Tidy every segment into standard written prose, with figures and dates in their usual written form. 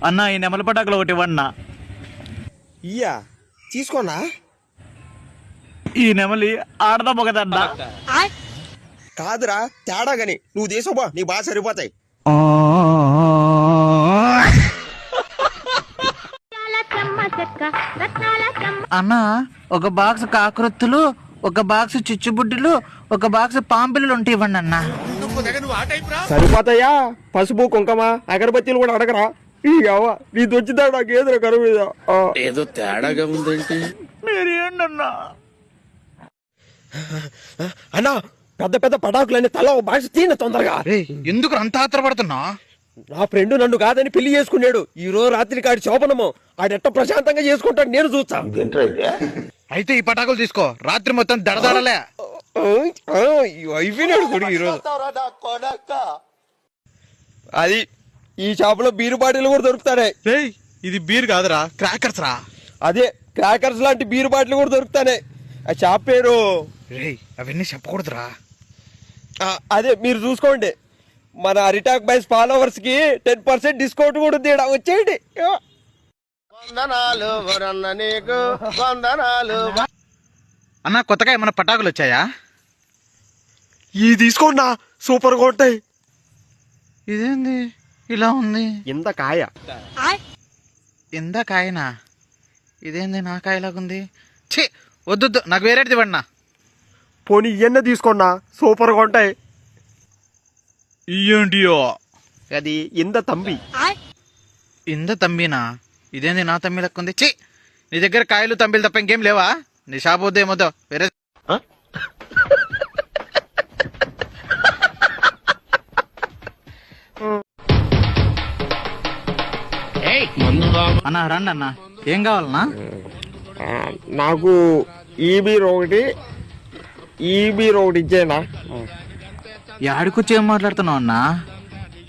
అన్న ఈ నెమల పటాకులు ఒకటి ఇవ్వన్నా. ఇయ్యా తీసుకోనా. ఈ నెమలి ఆడదా మొగదన్నా? కాదురా తేడా గాని నువ్వు తీసుకోబో, నీకు బాగా సరిపోతాయి. అన్న ఒక బాక్స్ కాకరొత్తులు, ఒక బాక్స్ చిచ్చుబుడ్డిలు, ఒక బాక్స్ పాంపిల్లు ఉంటే ఇవ్వండి అన్న. సరిపోతాయా? పసుపు కుంకుమ అగరబత్తీలు కూడా అడగరా. నీ దొచ్చిదా నాకు ఏదో కరువు మీద ఏదో తేడాగా ఉందేంటి? మీరేంటన్నా? అన్నా పెద్ద పెద్ద పటాకులన్నీ తల ఒక బాక్స్ తీన తొందరగా. ఎందుకు అంత ఆత్రపడుతున్నా? నా ఫ్రెండ్ నన్ను కాదని పెళ్లి చేసుకున్నాడు. ఈ రోజు రాత్రి కాడి శోభనము. ఆడెట్ట ప్రశాంతంగా చేసుకుంటాడు నేను చూస్తా. అయితే ఈ పటాకులు తీసుకో, రాత్రి మొత్తం దడదడలే. అయిపోయినాడు కొడుకు ఈరోజు. అది ఈ షాప్ లో బీరు బాటిల్ కూడా దొరుకుతాయి. ఇది బీర్ కాదురా, క్రాకర్స్ రా. అదే క్రాకర్స్ లాంటి బీరు బాటిల్ కూడా దొరుకుతాయి. ఆ షాప్ పేరు అవన్నీ చెప్పకూడదురా. అదే మీరు చూసుకోండి. మన అరిటాక్ బైస్ ఫాలోవర్స్ కి 10% డిస్కౌంట్ కూడా ఉంది. వచ్చేయండి. అన్న కొత్తగా ఏమైనా పటాకులు వచ్చాయా? ఇది తీసుకోండి, సూపర్ గా ఉంటాయి. ఇదేంది ఇలా ఉంది? ఇంత కాయ. ఇంత కాయనా? ఇదేంది నా కాయలాగుంది? ఛీ వద్దు, నాకు వేరేది ఇవ్వండి. పోనీ ఇవన్నీ తీసుకోండి, సూపర్ గా ఉంటాయి. ఏంటియో అది ఇంత తంబి. ఇంత తంబినా? ఇదేంది నా తమ్మి లెక్క ఉంది? ఛీ, నీ దగ్గర కాయలు తంబిలు తప్ప ఇంకేం లేవా? నీ షాప్ వద్దు ఏమొద్దు, వేరే. అన్న రండి అన్న, ఏం కావాలన్నా? నాకు ఈ బీర్ ఒకటి ఇచ్చేనా. యాడికొచ్చి ఏం మాట్లాడుతున్నావు అన్నా?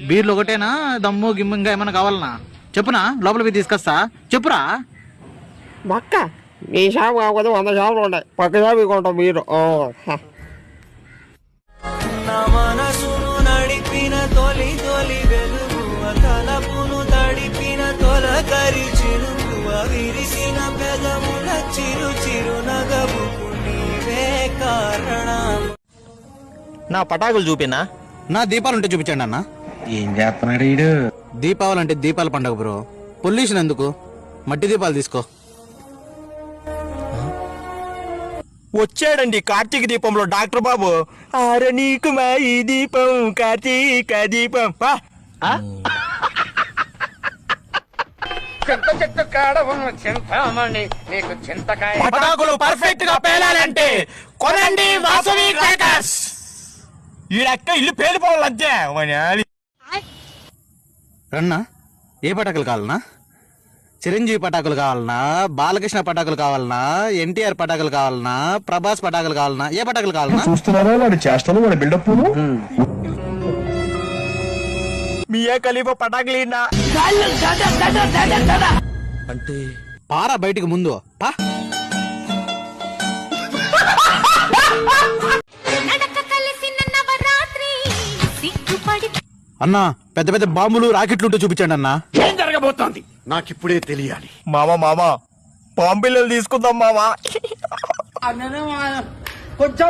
బీర్లు ఒకటేనా, దమ్ము గిమ్ము ఇంకా ఏమైనా కావాలన్నా? చెప్పునా, లోపల పోయి తీసుకొస్తా. చెప్పురా. మక్క నీ షాప్ కాకపోతే 100 షాపులు ఉంటాయి. పక్క షాప్ కొంటాం మీరు. నడిపిన తొలి తొలి వెలుగువ తలపును తడిపిన తొలకరి చిరుకువ విరిసిన పెదముల చిరు చిరు నగబుకు నీవే కారణం. నా పటాకులు చూపినా? నా దీపాలు ఉంటే చూపించండి అన్న. ఏం చేస్తున్నాడు వీడు? దీపావళి అంటే దీపాల పండుగ బ్రో, పొల్యూషన్ ఎందుకు? మట్టి దీపాలు తీసుకో. వచ్చాడండి కార్తీక దీపంలో డాక్టర్ బాబు. అరే నీకు మా ఈ దీపం కార్తీక దీపం. చింత చెట్టు కాడ ఉన్న చింతామణి నీకు చింతకాయ. పటాకులు పర్ఫెక్ట్ గా పేలాలంటే కొనండి వాసవి క్రాకర్స్. ఈడక్క ఇల్లు పేలిపోవాలంతే. రన్నా, ఏ పటాకులు కావాలన్నా? చిరంజీవి పటాకులు కావాలన్నా? బాలకృష్ణ పటాకులు కావాలన్నా? ఎన్టీఆర్ పటాకులు కావాలన్నా? ప్రభాస్ పటాకులు కావాలన్నా? ఏ పటాకులు కావాలన్నా? చూస్తున్నారా వాడి చేష్టలు, వాడి బిల్డప్. మియా ఖలీఫా పటాకులు అంటే పారా బయటికి ముందు పా. అన్నా పెద్ద పెద్ద బాంబులు రాకెట్లు ఉంటే చూపించండి అన్నా. ఏం జరగబోతోంది నాకిప్పుడే తెలియాలి. మామా పాంపిల్లలు తీసుకుందాం మామా. కొంచెం